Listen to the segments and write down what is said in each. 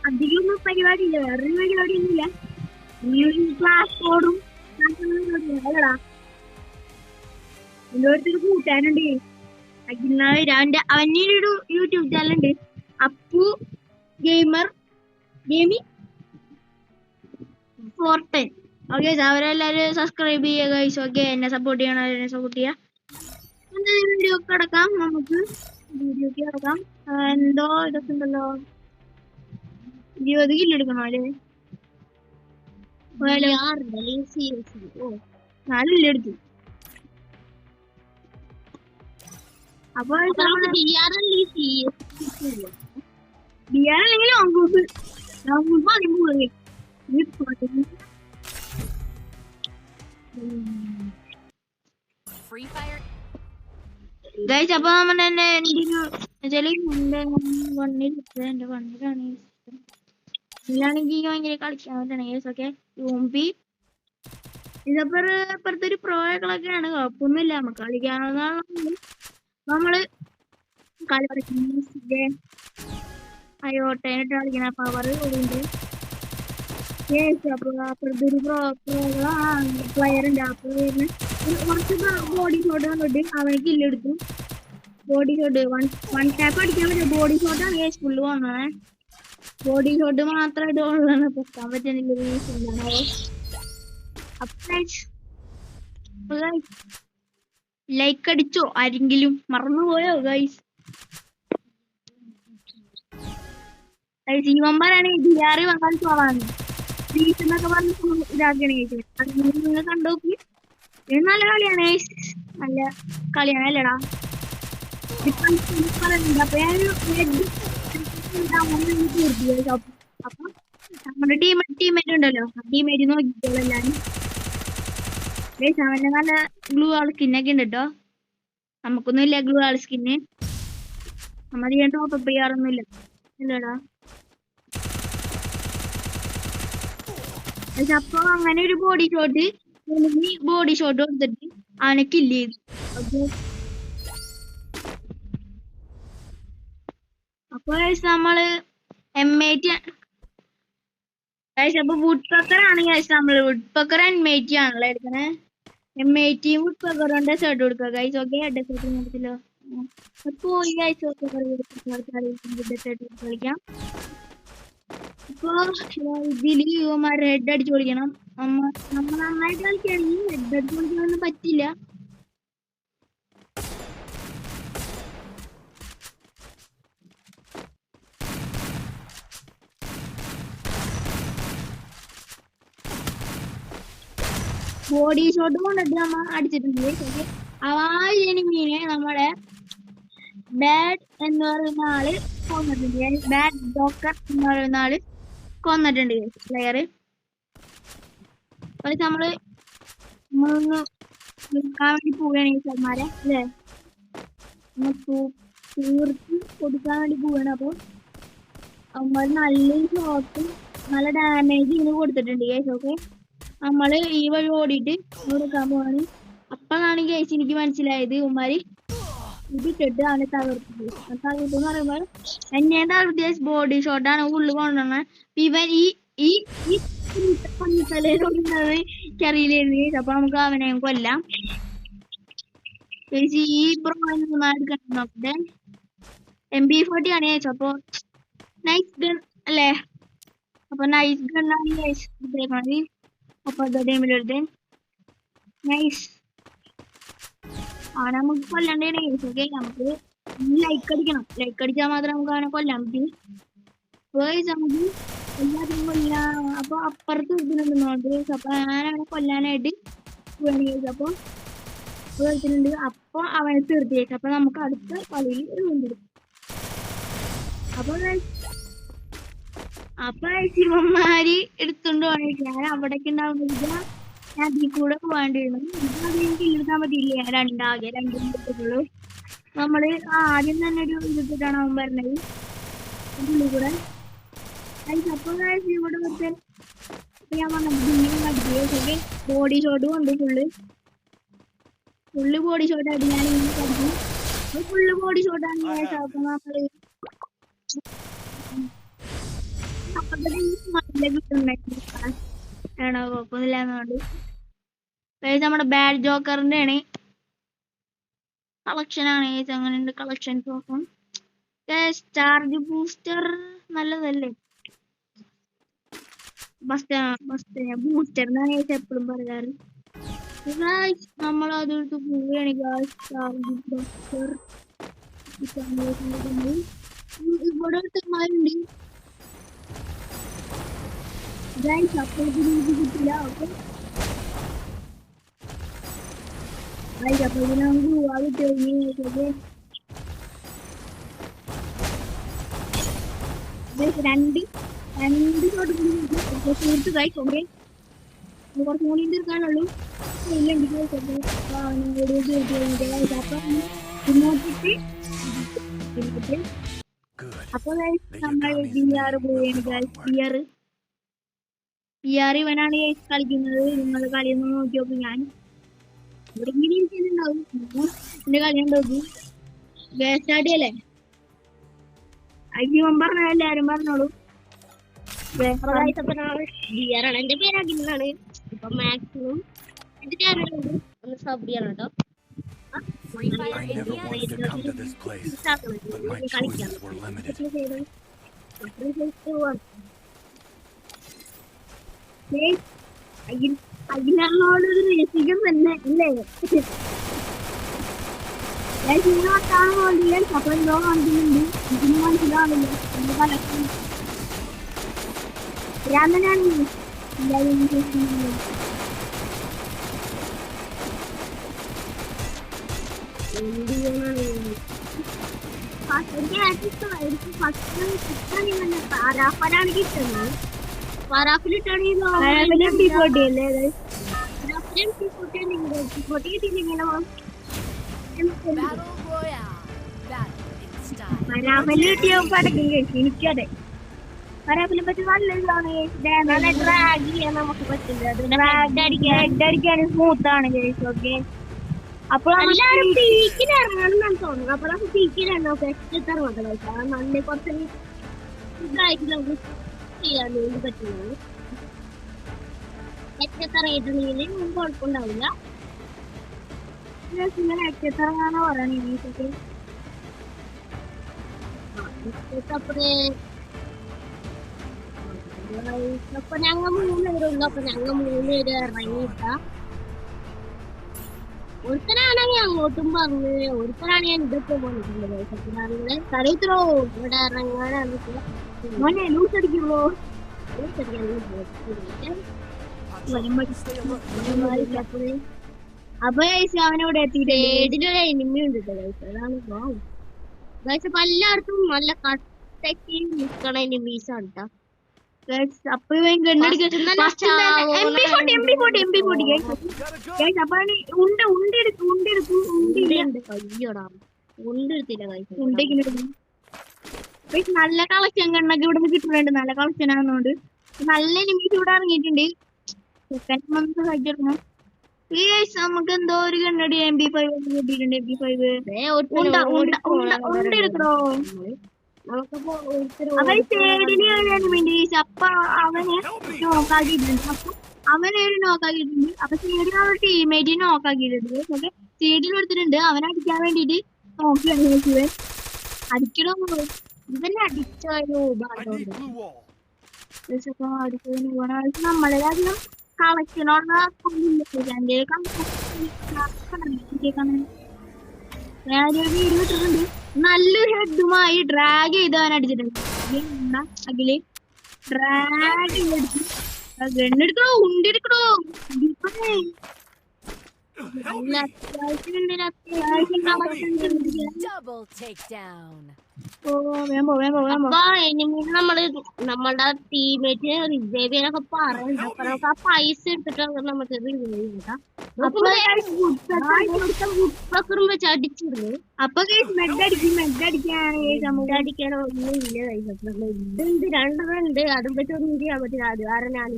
അധികമൊന്നും പരിപാടിയില്ല, വേറൊരു പരിപാടിയൊന്നുമില്ല. ക്ലാസ് കോഡും അല്ലടാ. എന്റെ കൂട്ടാനുണ്ട് അവനൊരു യൂട്യൂബ് ചാനലുണ്ട്, അപ്പു ഗെയിമർ ഗെയിമിംഗ് 410. ഓക്കെ, അവരെല്ലാരും സബ്സ്ക്രൈബ് ചെയ്യുക ഗൈസ്. ഓക്കെ, എന്നെ സപ്പോർട്ട് ചെയ്യണം, എന്നെ സപ്പോർട്ട് ചെയ്യാം. വീഡിയോ കിടക്കാം, നമുക്ക് വീഡിയോക്ക് കിടക്കാം. എന്തോ ഇതൊക്കെ ഉണ്ടല്ലോ, 20 കിലോ എടുക്കണോ അല്ലേ? 4 കിലോ എടുത്തു. അപ്പൊ ബിആർ അല്ലെങ്കിൽ ലോങ് ഗ്രൂപ്പ് 13 ഗൈസ്. അപ്പൊ നമ്മുടെ ഇതിലാണെങ്കിൽ ഭയങ്കര കളിക്കാൻ പറ്റണേ ഗൈസ്. ഓക്കെ, ഇപ്പുറത്തൊരു പ്രോകളൊക്കെയാണ്, കുഴപ്പമൊന്നുമില്ല, നമുക്ക് കളിക്കാവുന്നതാണ്. നമ്മള് കളി കളിക്കുന്ന അയോട്ടേനിട്ട് കളിക്കണ പവർ ഉണ്ട്. അപ്പൊ അപ്പുറത്തൊരു പ്ലെയർ ഉണ്ട്. ആ പ്ലെയറിന് കുറച്ച് ബോഡി ഷോട്ട് വന്നിട്ട് അവന് കില്ലെടുത്തു. ബോഡി ഷോട്ട് വൺ ടാപ്പ് അടിക്കാൻ പറ്റും. ബോഡി ഷോട്ടാണ് കേസ് ഫുള്ള് വന്നേ. ബോഡി ഷോട്ട് മാത്രമായിട്ട് ഉള്ളതാണ്, പൊക്കാൻ പറ്റുന്നില്ല. ലൈക്ക് അടിച്ചോ ആരെങ്കിലും? മറന്നുപോയോ ഗൈസ്? ജീവന്മാരാണ് ബിആറി വന്നാൽ പോവാണ് എന്നൊക്കെ പറഞ്ഞ് ഇതാക്കണേ. നിങ്ങൾ കണ്ടോക്കി, നല്ല കളിയാണ്, നല്ല കളിയാണ് അല്ലടാ. അപ്പൊ അപ്പൊ നമ്മുടെ ടീമേറ്റ് ഉണ്ടല്ലോ, ടീമേറ്റ് നോക്കിക്കോളൂ എല്ലാരും. അവന്റെ നല്ല ഗ്ലൂ ആൾ സ്കിന്നൊക്കെ ഉണ്ട് കേട്ടോ. നമുക്കൊന്നും ഇല്ല ഗ്ലൂ ആൾ സ്കിന്ന്, നമ്മൾ ഞാൻ ടോപ്പ് ചെയ്യാറൊന്നുമില്ല അല്ലടാ. അപ്പൊ അങ്ങനെ ഒരു ബോഡി ഷോട്ട് കൊടുത്തിട്ട് അവനെ കില്ല് ചെയ്തു. അപ്പൊ നമ്മള് M80 അപ്പൊ വുഡ് പക്കർ ആണ് നമ്മള് വുഡ് പക്കർ M80 ആണല്ലോ എടുക്കണേ. M80 വുഡ് പക്കറുണ്ട് ഷർട്ട് കൊടുക്കുക ഗൈസ്. ഓക്കെ, ഡെസേർട്ട് നടത്തില്ലോ പോയി ഗൈസ്. കളിക്കാം. ഇപ്പൊ ഇതില് യുവമാര് ഹെഡ് അടിച്ചു പൊളിക്കണം. നമ്മൾ നന്നായിട്ട് കളിക്കുകയാണെങ്കിൽ ഹെഡ് അടിച്ചു പൊളിക്കാനൊന്നും പറ്റില്ല. ബോഡി ഷോട്ട് കൊണ്ടിട്ട് നമ്മൾ അടിച്ചിട്ടുണ്ട്. എനിമീനെ നമ്മുടെ ബാഡ് എന്ന് പറയുന്ന ആള് കൊന്നിട്ടുണ്ട്. ബാഡ് ഡോക്കർ എന്ന് പറയുന്ന ആള് കൊന്നിട്ടുണ്ട് പ്ലെയർ. നമ്മള് നിൽക്കാൻ വേണ്ടി പോവുകയാണ് സാർമാരെ അല്ലേ, തീർത്ത് കൊടുക്കാൻ വേണ്ടി പോവുകയാണ്. അപ്പൊ നമ്മൾ നല്ലൊരു ഷോട്ടും നല്ല ഡാമേജ് ഇതിന് കൊടുത്തിട്ടുണ്ട് കേസ്. ഓക്കെ, നമ്മള് ഈ വഴി ഓടിയിട്ട് കൊടുക്കാൻ പോവാണ്. അപ്പോഴാണ് കേസ് എനിക്ക് മനസ്സിലായത് ഉമ്മാര് ഇതിട്ടിട്ട് അവനെ തകർത്തെന്ന് പറയുമ്പോൾ എന്നെ തകർത്തിയ ബോഡി ഷോട്ടാണ് ഉള്ളു കൊണ്ടുവന്നത്. ഇവൻ ഈ തലയിലോടുന്നത് എനിക്കറിയില്ലായിരുന്നു. അപ്പൊ നമുക്ക് അവനെ കൊല്ലാം. ഈ നോക്കട്ടെ, MP40 ആണ് ചേച്ചി. അപ്പൊ നൈസ് ഗൺ അല്ലേ? അപ്പൊ നൈസ് ഗണ്ണാണ് ചേച്ചി. അപ്പൊ ടൈമിലെടുത്ത് നൈസ് അവനെ നമുക്ക് കൊല്ലണ്ടേ ചേച്ചി. ഓക്കെ, നമുക്ക് ലൈക്ക് അടിക്കണം. ലൈക്ക് അടിച്ചാൽ മാത്രമേ നമുക്ക് അവനെ കൊല്ലാൻ പറ്റും. നമുക്ക് എല്ലാത്തിനും കൊല്ലാം. അപ്പൊ അപ്പുറത്ത് ഇതിനുണ്ട്. അപ്പൊ ഞാൻ അവനെ കൊല്ലാനായിട്ട് അപ്പൊ ണ്ട്. അപ്പൊ അവനെ തീർത്തിയേക്കും. അപ്പൊ നമുക്ക് അടുത്ത കളിയിൽ വീണ്ടും അപ്പൊ ശിവന്മാര് എടുത്തോണ്ട് പോകണേക്ക് ഞാൻ അവിടേക്ക് ഉണ്ടാവുന്നില്ല. ഞാൻ അതിൽ കൂടെ പോകാണ്ടിരുന്നു. എനിക്ക് എടുക്കാൻ പറ്റിയില്ല. രണ്ട് മിനിറ്റുള്ളൂ. നമ്മള് ആദ്യം തന്നെ ഒരു ഇതിട്ടാണ് അവൻ പറഞ്ഞത് ഉള്ളിൽ കൂടെ. അപ്പൊ ഇവിടെ കുറച്ച് ഞാൻ പറഞ്ഞ ബോഡി ഷോട്ട് കൊണ്ട് ഫുള്ള് ബോഡി ഷോട്ട് ആയിട്ട് ഞാൻ ഇങ്ങനെ കളിക്കും. ഫുള്ള് ബോഡി ഷോട്ടാണ് ഗൈസ്. അപ്പൊ നമ്മള് അപ്പത്തെ നല്ല കിട്ടുന്നുണ്ടായിരുന്നു. കുഴപ്പമില്ലാന്നുകൊണ്ട് നമ്മുടെ ബാഡ് ജോക്കറിന്റെ ആണ് കളക്ഷൻ ആണ് ഗൈസ്. അങ്ങനെയുണ്ട് കളക്ഷൻസ് നോക്കാം. ചാർജ് ബൂസ്റ്റർ നല്ലതല്ലേ? ബൂസ്റ്റർ എന്നാണ് എപ്പോഴും പറയാറ്. നമ്മൾ അതെടുത്ത് പോവുകയാണ് ചാർജ് ബൂസ്റ്റർ. ഇവിടെ ഒരുത്തന്മാരുണ്ട് ഗൈസ്. അപ്പോഴത്തെ രീതി കിട്ടില്ല. ഓക്കെ ഗൈസ്, അപ്പൊ ഇതിനെ നമുക്ക് പോവാതെ കഴിഞ്ഞ് രണ്ട് ഷോട്ട് തീർത്ത് ഗൈസ്. ഓക്കെ കുറച്ചും കൂടി തീർക്കാനുള്ളൂ. അപ്പൊ നമ്മൾ ബിആർ പോവുകയാണ്. ബിആർ ഇവനാണ് കളിക്കുന്നത്. നിങ്ങൾ കളിയൊന്നും നോക്കി നോക്കും. ഞാൻ ഇവിടെ ഇങ്ങനെ ഇരിക്കുന്നുണ്ടാവും. എന്റെ കളി ഉണ്ടോക്കി വേസ്റ്റാടി അല്ലേ? അയ്യോ പറഞ്ഞ എല്ലാരും പറഞ്ഞോളൂ. ബിയറാണ് എന്റെ പേര് അഖിലാണ്. ഇപ്പൊ മാക്സിമം എന്റെ ചാനലുണ്ട്, ഒന്ന് സബ് ചെയ്യണം കേട്ടോ. അഖിലോട് രസിക്കും തന്നെ അല്ലേ? അപ്പൊ എന്തോ കാണിക്കുന്നുണ്ട്. ഇതിന് മനസ്സിലാവില്ല. രാമനാണ് ഫറാഫിലാണ് കിട്ടുന്നത്. ഫറാഫിലിട്ടാണ് എനിക്കതെ പരാഫിനെ പറ്റി നല്ല ഇതാണ്. ഡ്രാഗ് ചെയ്യാൻ നമുക്ക് പറ്റില്ല. അടിക്കാൻ സ്മൂത്ത് ആണ് ഗൈസ്. ഓക്കെ അപ്പൊ എല്ലാരും പീക്കിൽ ഇറങ്ങണം തോന്നുന്നു. അപ്പൊ നമുക്ക് പീക്കിലാണ് ഇറങ്ങട്ടെ കഴിച്ചാൽ നല്ല കുറച്ച് ഇതായിട്ട് നമുക്ക് ചെയ്യാൻ വേണ്ടി പറ്റുന്നത്. ഇറങ്ങിയിട്ടുണ്ടെങ്കിൽ കുഴപ്പമുണ്ടാവില്ല. ഇങ്ങനെ ഇറങ്ങാനാ പറയണേ. അപ്പൊ ഞങ്ങൾ 3 പേരുള്ളു. അപ്പൊ ഞങ്ങൾ 3 പേര് ഇറങ്ങിയിട്ട. ഒരുത്തനാണെങ്കിൽ അങ്ങോട്ടും പറഞ്ഞ്, ഒരുത്തനാണ് ഞാൻ ഇതൊക്കെ പോയിട്ടുള്ളത്. കറിയത്രോ ഇവിടെ ഇറങ്ങാനാണ്. ലൂസടിക്കുള്ളൂ. അപ്പൊ അവനോട് എത്തിയിട്ട് ഏടിലൊരു എനിമി ഉണ്ട് കേട്ടോ. അതാണ് അപ്പൊ എല്ലായിടത്തും നല്ല കട്ടക്ക് നിൽക്കണ എനിമീസാണ് കേട്ടോ. അപ്പൊ നല്ല കളക്ഷൻ കണ്ണൊക്കെ ഇവിടെ കിട്ടുന്നുണ്ട്. നല്ല കളക്ഷൻ ആകുന്നോണ്ട് നല്ല എനിമീസ് ഇവിടെ ഇറങ്ങിയിട്ടുണ്ട്. സഹായിച്ചിരുന്നു. നമുക്ക് എന്തോ ഒരു കണ്ണടി MP5 കിട്ടിയിട്ടുണ്ട്. MP5 ഉണ്ടെടുക്കണോ? അവൻ സൈഡില് അപ്പൊ അവനെ നോക്കാക്കിയിട്ടുണ്ട്. അപ്പൊ അവനെ നോക്കാക്കിയിട്ടുണ്ട്. അപ്പൊ സൈഡിൽ അവരുടെ ടീമേറ്റ് നോക്കാക്കിയിട്ടുണ്ട്. ഓക്കെ സൈഡിൽ എടുത്തിട്ടുണ്ട്. അവനെ അടിക്കാൻ വേണ്ടിട്ട് നോക്കിയാണ്. അടിക്കണോ ഇവനെ അടിച്ചൊരു നമ്മളെ അധികം കളക്ഷനോട് വീഡിയോ ഇട്ടിട്ടുണ്ട്. നല്ലൊരു ഹെഡുമായി ഡ്രാഗ് ചെയ്ത് അവൻ അടിച്ചിട്ടുണ്ട്. അഖില് ഡ്രാഗ് ഗണ്ണെടുക്കണോ ഉണ്ടെടുക്കണോ? നമ്മളുടെ ടീമേറ്റ് റിസേവ് ചെയ്യാനൊക്കെ പറയുന്നുണ്ട്. അപ്പൊ നമുക്ക് ആ പൈസ എടുത്തിട്ട് നമുക്ക് വെച്ച് അടിച്ചിരുന്നു. അപ്പൊ അടിക്കാനോ ഒന്നും ഇല്ല. ഇതുണ്ട് 2 ഉണ്ട്. അതും പറ്റി ഒന്നും ചെയ്യാൻ പറ്റില്ല. അത് കാരണം ഞാൻ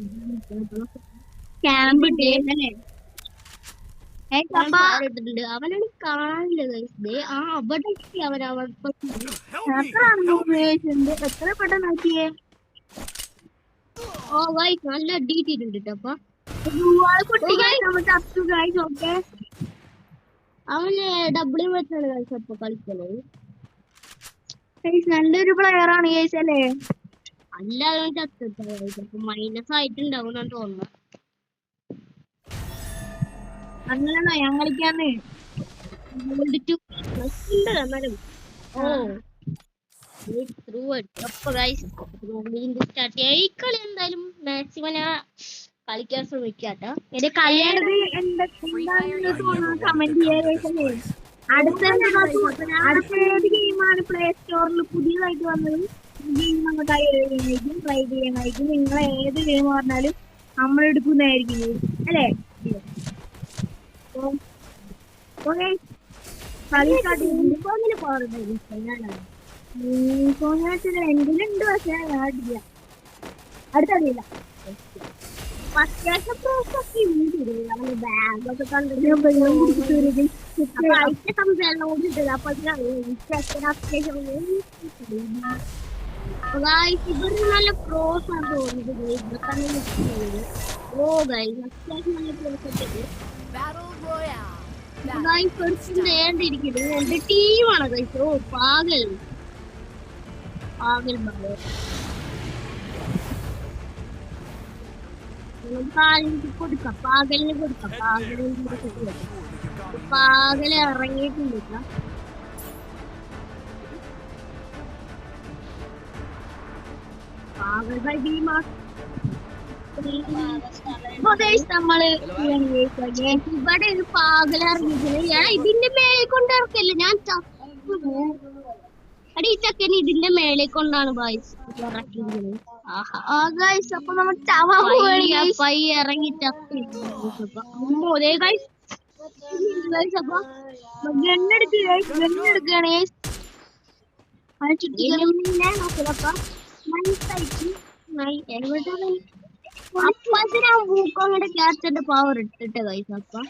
ക്യാമ്പ് ഇട്ടേ ഇട്ടിട്ടുണ്ട്. അവനാണ് കാണാനില്ല guys. ദേ ആ അവിടെ എത്തി അവൻ അവിടെ എത്ര പെട്ടെന്ന് നോക്കിയേ. ഓ guys നല്ല അടി കിട്ടിയിട്ടുണ്ട് അപ്പൊ അവന് ഡബിൾ വെച്ചാണ് guys അപ്പൊ കളിക്കുന്നത്. നല്ലൊരു പ്ലെയർ ആണ് ഗൈസ് അല്ലേ? അല്ലാതെ ചത്തിട്ടാ അപ്പൊ മൈനസ് ആയിട്ടുണ്ടാവും എന്നാണ് തോന്നുന്നത്. അങ്ങനെയാണോ ഞാൻ കളിക്കാന്ന്? ഗോൾഡ് 2 പ്ലസ് ഉണ്ട് എന്നാലും. ഓ അപ്പൊ guys വീണ്ടും സ്റ്റാർട്ട് ചെയ്യാം. ഈ കളി എന്തായാലും മാക്സിമം ഞാൻ കളിക്കാൻ ശ്രമിക്കാട്ടോ. എന്റെ കളിയാണത് എന്താണെന്ന് തോന്നുന്നു കമന്റ് ചെയ്യാ. അടുത്ത ഏത് ഗെയിമാണ് പ്ലേ സ്റ്റോറിൽ പുതിയതായിട്ട് വന്നത്? ഗെയിം നമ്മൾ ട്രൈ ചെയ്യാനായിരിക്കും. നിങ്ങൾ ഏത് ഗെയിം പറഞ്ഞാലും നമ്മൾ എടുക്കുന്നതായിരിക്കും അല്ലേ? കളി എന്തിലുണ്ട് പക്ഷെ ഞാൻ അടില്ല. അടുത്തറിയില്ല. ബാഗൊക്കെ കണ്ടിട്ട് ഇവര് നല്ല പ്രോസ് ആണ് തോന്നുന്നത്. ഓ ഗൈസ് അത്യാവശ്യം നല്ല പ്രോസ് നേണ്ടിരിക്കുന്നത് എന്റെ ടീമാണ് ഗൈസ്. ഓ പാകൽ കൊടുക്കാം. പാകലിന് കൊടുക്കാം. പാകല് ഇറങ്ങിയിട്ടുണ്ട്. പാകൽ ബൈ ബീമാസ് നമ്മള് ഇവിടെ ഒരു പാകൽ ഇറങ്ങിയിട്ടുണ്ട്. ഇതിന്റെ മേലെ കൊണ്ട് ഇറക്കല്ല ഞാൻ അടി ഈ ചക്കന് ഇതിന്റെ മേലെ കൊണ്ടാണ് ബായ്സ് ഇറക്കിയത്. അപ്പൊ നമ്മൾ പൈ ഇറങ്ങി ചക്കി ഗണ്ണെടുക്കുകയാണ്. അപ്പത്തിന് ആ മൂക്കോങ്ങടെ ക്യാപ്റ്റന്റെ പവർ ഇട്ടിട്ട് ഗൈസ്. അപ്പൊ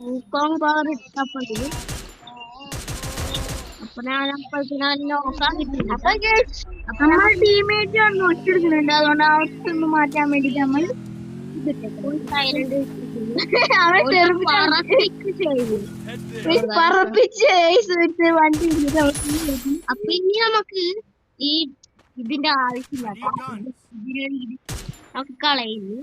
മൂക്കോങ് പവർ ഇട്ടപ്പത്തിന് അപ്പൊ ഞാൻ അപ്പത്തിന് നോക്കാൻ കിട്ടില്ല. നമ്മൾ ടീമേറ്റ് ആണ് ഒറ്റെടുക്കുന്നുണ്ട്. അതുകൊണ്ട് അവസ്ഥ മാറ്റാൻ വേണ്ടിട്ട് നമ്മൾ അപ്പൊ ഇനി നമുക്ക് ഈ ഇതിന്റെ ആവശ്യമില്ല. നമുക്ക് കളയുന്നു.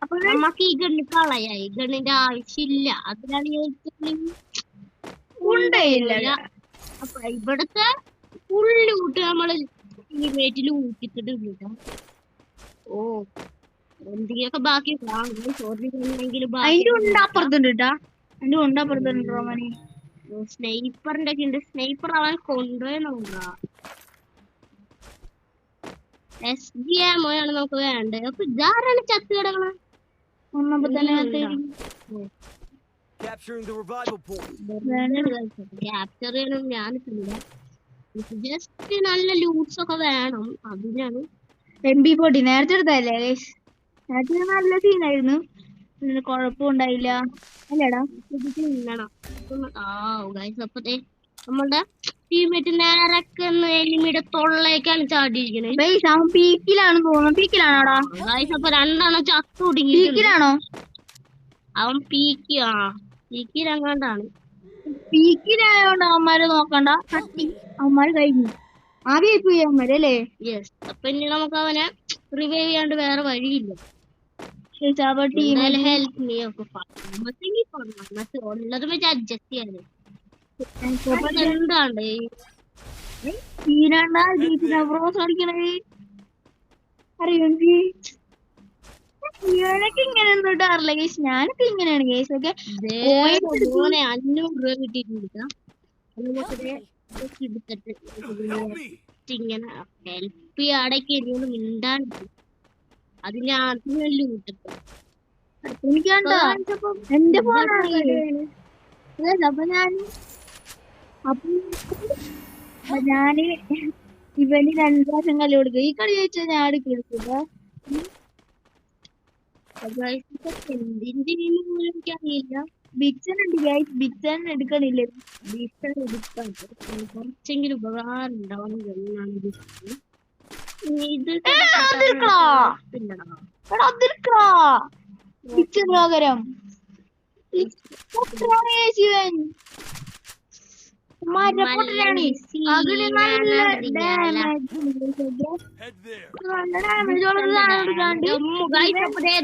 അപ്പൊ നമുക്ക് ഈ ഗണ്ണ് കളയായി. ഗണ്ണിന്റെ ആവശ്യമില്ല. അതിനാണ് അപ്പൊ ഇവിടത്തെ ഫുള്ള് കൂട്ട് നമ്മള് ടീമേറ്റിൽ ഊട്ടിട്ടിട്ടുണ്ട്. ഓ എന്തെങ്കിലുമൊക്കെ ബാക്കി സ്നൈപ്പറിന്റെ ഒക്കെ ഉണ്ട്. സ്നൈപ്പർ അവൻ കൊണ്ടുപോയെന്നോണ്ടാ. SGMO ആണ് നമുക്ക് വേണ്ടത്. അപ്പൊ ഇതാരാണ് ചത്ത് കിടക്കണ? ക്യാപ്ചർ ചെയ്യണം. ഞാനിട്ടില്ല. ജസ്റ്റ് നല്ല ലൂട്ട്സ് ഒക്കെ വേണം. അതിനാണ് MP40 നേരത്തെ എടുത്തല്ലേ? നേരത്തെ നല്ല സീനായിരുന്നു. കൊഴപ്പമുണ്ടായില്ല അല്ലേടാ? തിന്നണം. അപ്പത്തെ നമ്മളുടെ ടീമേറ്റ് നേരൊക്കെ എലിമിയുടെ തൊള്ളേക്കാണ് ചാടിയിരിക്കുന്നത്. അവൻ പീക്കിലാണ് തോന്നുന്നു. പീക്കിലാണോടാ? അപ്പൊ രണ്ടെണ്ണം ചത്തു ഒടുങ്ങി. പീക്കിലാണോ അവൻ? പീക്കിലെങ്ങാണ്ടാണ്. പീക്കിലായോണ്ട് അവന്മാര് നോക്കണ്ട. അവന്മാര് കഴിഞ്ഞു. ആദ്യം പോയി അവന്മാര് അല്ലേ? യെസ്. അപ്പൊ ഇനി നമുക്ക് അവനെ റിവൈവ് ചെയ്യാണ്ട് വേറെ വഴിയില്ല. ഹെൽപ്പ് മീ ഒക്കെ ഉള്ളത് വെച്ച് അഡ്ജസ്റ്റ് ചെയ്യാന്. എന്താണ്ട് ബ്രോസ് അടിക്കണേ അറിയോ? ഇവനൊക്കെ ഇങ്ങനെ ഇടാറില്ല കേസ്. ഞാനൊക്കെ ഇങ്ങനെയാണ് കേസ്. ഒക്കെ 500 രൂപ കിട്ടിയിട്ടുണ്ട്. ഇങ്ങനെ ഹെൽപ്പ് ചെയ്യാടൊക്കെ എന്നോട് മിണ്ടാണ്ട് അതിന് ആദ്യമല്ലേ കൂട്ടിട്ട് എനിക്കാണ്ടോ എന്റെ ഫോണാണ്. അപ്പൊ ഞാന് ഇവന് 2 പ്രാവശ്യം കളി കൊടുക്കുക. ഈ കളി ചോദിച്ചാൽ ഞാൻ എടുക്കില്ല. എന്തിന്റെ എനിക്കറിയില്ല. ബിക്സൺ ഉണ്ട് ഗൈസ്, ബിക്സൺ എടുക്കണില്ലേ? ബീസ്റ്റർ എടുക്കാൻ കുറച്ചെങ്കിലും ഉപകാരം ഉണ്ടാവണമെങ്കിൽ എന്നാണ് ബീസ്റ്റർ. ഇത് ബിക്സൺ പകരം ശിവൻ മരപ്പൊട്ടനാണ്. അതിന് നല്ല ഡാമേജ് കൊടുക്കാണ്ട്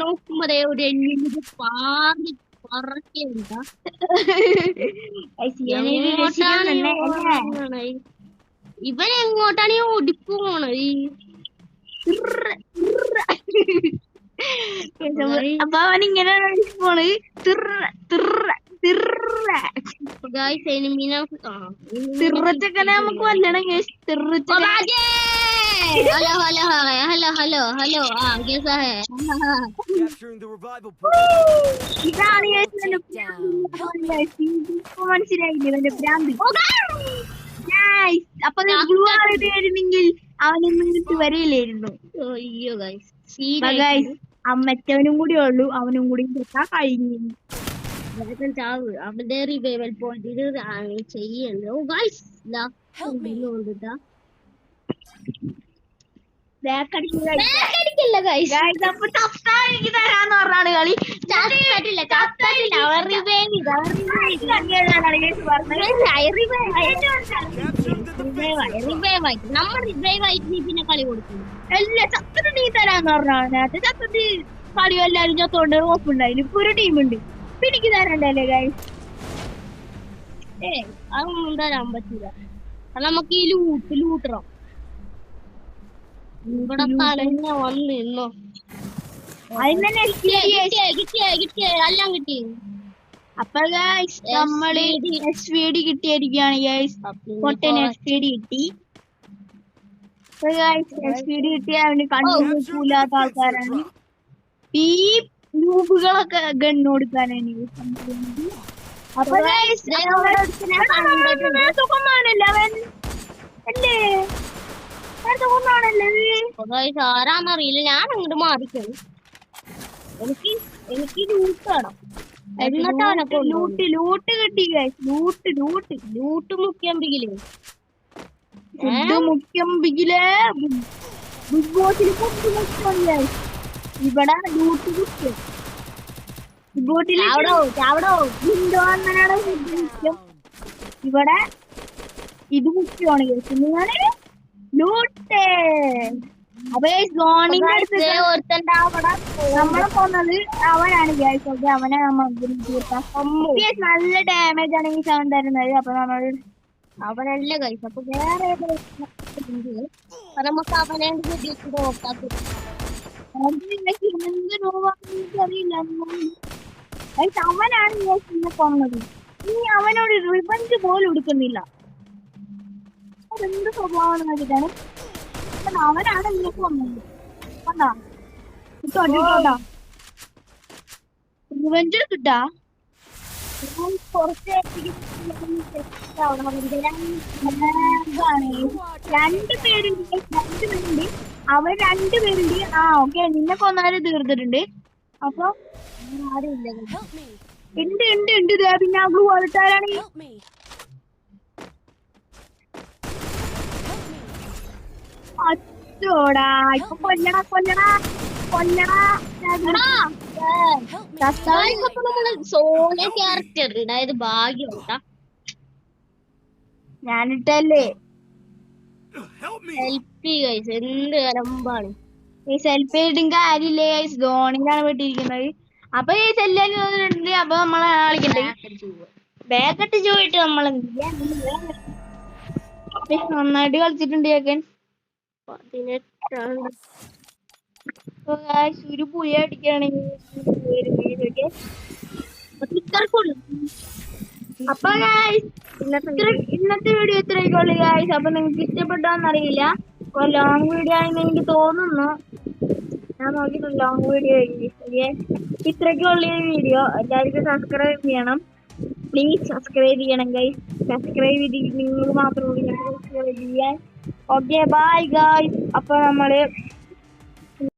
നോക്കുമ്പോഴേ ഒരു എണ്ണിന്റെ പാറി പറക്കേണ്ട ഇവൻ എങ്ങോട്ടാണ് ഈ ഒടിപ്പ് പോണത്? അപ്പൊ അവൻ ഇങ്ങനെ പോണ് തിറച്ചക്കനെ നമുക്ക് വല്ലണം തിറച്ച. Hello hello hello hello hello कैसा है? ഇതാണ് മനസ്സിലായില്ലേ ഇവന്റെ ഭ്രാന്തി. അപ്പൊ ഗ്ലൂ ആയിരുന്നെങ്കിൽ അവനൊന്നും കിട്ടി വരില്ലായിരുന്നു. അയ്യോ മറ്റവനും കൂടി ഉള്ളൂ, അവനും കൂടി കഴിഞ്ഞു. ചാവ് അവന്റെ റിവൈവൽ പോയിന്റ് ചെയ്യണ്ടോ ഗൈസ്? ബാക്കടിക്കില്ല ഗൈസ്. അപ്പൊ എനിക്ക് തരാന്ന് പറഞ്ഞാണ് കളി. പിന്നെ കളി കൊടുക്കും. എല്ലാ ചത്തിട്ട് നീ തരാന്ന് പറഞ്ഞാണ്. നേരത്തെ ചത്തിട്ട് കളിയും എല്ലാരും ചത്തോണ്ട് ഓപ്പുണ്ടായില്ല. ഇപ്പൊ ഒരു ടീമുണ്ട്, പിടിക്ക് തരണ്ടല്ലേ ഗൈസ്? അതൊന്നും തരാൻ പറ്റില്ല. അത് നമുക്ക് ഈ ലൂട്ടണം. ഇവിടെ തന്നെ വന്ന് നിന്നോ. എല്ലാം കിട്ടി. അപ്പൊ ഗൈസ് നമ്മള് SVD കിട്ടിയിരിക്കുകയാണ് ഗൈസ്. പൊട്ടൻ SVD കിട്ടി. SVD കിട്ടിയ അവന് കണ്ടുകൂടാത്ത ആൾക്കാരാണ് ഈ ന്യൂബുകളൊക്കെ ഗണ്ണ് കൊടുക്കാനാണ്. അപ്പൊ സുഖമാണല്ലോ അവൻ അല്ലേ? ആരാന്നറിയില്ല. ഞാൻ അങ്ങോട്ട് മാറിക്കണം. എനിക്ക് ലൂട്ട് വേണം. എന്നിട്ട് അവനൊക്കെ ലൂട്ട് കിട്ടി ഗൈസ്. ലൂട്ട് മുഖ്യമ്പിക്കില്ലേ മുഖ്യമ്പിക്കില്ലേ ബിഗ് ബോസിൽ ഇവിടെ ലൂട്ട് മുഖ്യം. ഇവിടെ ഇത് മുഖ്യമാണ് ഗൈസ്. നിങ്ങള് ലൂട്ട്. അപ്പൊ സോണിന്റെ അടുത്ത് നമ്മളെ കൊന്നത് അവനാണ് ഗൈസ്. ഓക്കെ, അവനെ നമ്മൾ നല്ല ഡാമേജ് ആണ് ഈ സൗണ്ട് തരുന്നത്. അപ്പൊ നമ്മൾ അവനല്ല ഗൈസ്. അപ്പൊ വേറെ നമുക്ക് അവനെ അറിയില്ല. അവനാണ് ഗൈസ് കൊന്നത്. ഇനി അവനോട് റിവഞ്ച് പോലും എടുക്കുന്നില്ല. അതെന്ത് സ്വഭാവം നോക്കിട്ടാണ്. അവനാണ് നിങ്ങൾക്ക് വന്നത്. റിവഞ്ച് എടുത്തിട്ടാ രണ്ടുപേരുണ്ട്. അവർ 2 പേരുണ്ട്. ഓക്കെ, നിന്നെ കൊന്നാലും തീർത്തിട്ടുണ്ട്. അപ്പൊ ഉണ്ട് പിന്നെ ഗ്ലൂ ആൾക്കാരാണ്. അച്ചോടാ ഇപ്പൊ കൊല്ലണ സോളോ ക്യാരക്ടർ അതായത് ഭാഗ്യം ഞാനിട്ടല്ലേ. Help guys. എന്ത് കലമ്പാണ് ഈ സെൽഫ് ചെയ്തിട്ടും കാര്യമില്ലേ ഗൈസ്. ധോണിയിലാണ് പെട്ടിരിക്കുന്നത്. അപ്പൊ ഈ സെല്ലാൻ തോന്നിട്ടുണ്ട്. അപ്പൊ നമ്മളെ കളിക്കണ്ടേ ബാക്കട്ട് ചോദിട്ട് നമ്മള് നന്നായിട്ട് കളിച്ചിട്ടുണ്ട് ചേക്കൻ. ഒരു പുയ അടിക്കുകയാണെങ്കിൽ അപ്പൊ ഇന്നത്തെ വീഡിയോ ഇത്രയൊക്കെയുള്ളൂ ഗൈസ്. അപ്പൊ നിങ്ങൾക്ക് ഇഷ്ടപ്പെട്ടാന്നറിയില്ല. ലോങ് വീഡിയോ ആണെന്ന് എനിക്ക് തോന്നുന്നു. ഞാൻ നോക്കിയിട്ട് ലോങ് വീഡിയോ ഇത്രയൊക്കെയുള്ള ഈ വീഡിയോ എല്ലാവർക്കും സബ്സ്ക്രൈബ് ചെയ്യണം. പ്ലീസ് സബ്സ്ക്രൈബ് ചെയ്യണം ഗൈസ്. സബ്സ്ക്രൈബ് ചെയ്ത് നിങ്ങൾ മാത്രമേ സബ്സ്ക്രൈബ് ചെയ്യാൻ. Okay bye guys. അപ്പൊ നമ്മള്